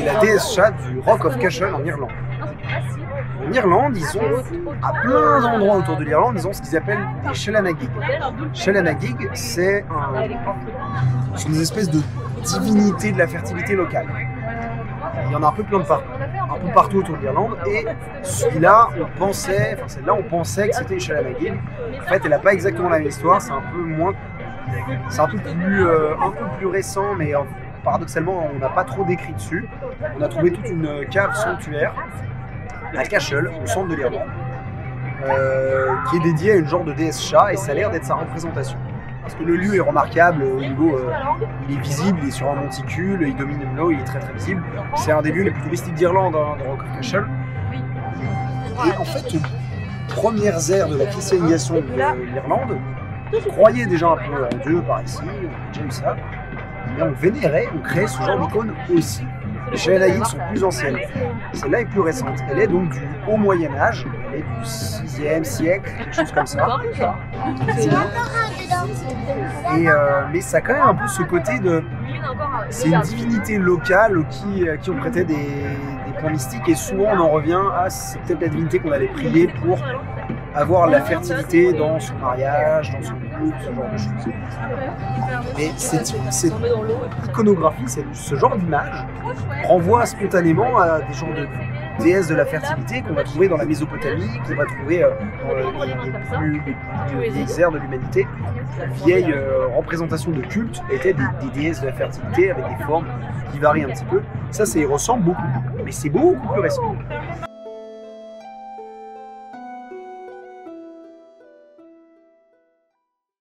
qui est la déesse Chat du Rock of Cashel en Irlande. En Irlande, ils ont, à plein d'endroits autour de l'Irlande, ils ont ce qu'ils appellent des Shelanagig. Shelanagig, c'est des espèces de divinités de la fertilité locale. Il y en a un peu plein de partout, un peu partout autour de l'Irlande, et celle-là, on pensait que c'était Shelanagig. En fait, elle n'a pas exactement la même histoire, c'est un peu plus récent, mais paradoxalement, on n'a pas trop d'écrit dessus. On a trouvé toute une cave sanctuaire à Cashel, au centre de l'Irlande, qui est dédiée à une genre de déesse chat, et ça a l'air d'être sa représentation. Parce que le lieu est remarquable au niveau, il est visible, il est sur un monticule, il domine l'eau, il est très très visible. C'est un des lieux les plus touristiques d'Irlande, de Rock of Cashel. Et en fait, aux premières ères de la christianisation de l'Irlande, on croyait déjà un peu en Dieu par ici, on a déjà eu ça, mais on vénérait, on créait ce genre d'icône aussi. Les Shelanagig sont plus anciennes. Celle-là est plus récente. Elle est donc du haut Moyen-Âge, elle est du 6e siècle, quelque chose comme ça. Mais ça a quand même un peu ce côté de... C'est une divinité locale qui on prêtait des points mystiques, et souvent on en revient à c'est peut-être la divinité qu'on allait prier pour avoir la fertilité dans son mariage, dans son couple, ce genre de choses. Mais cette iconographie, ce genre d'image renvoie spontanément à des genres de déesses de la fertilité qu'on va trouver dans la Mésopotamie, qu'on va trouver dans les plus vieilles ères de l'humanité. Les vieilles représentations de culte étaient des déesses de la fertilité avec des formes qui varient un petit peu. Ça y ressemble beaucoup, mais c'est beaucoup plus récent.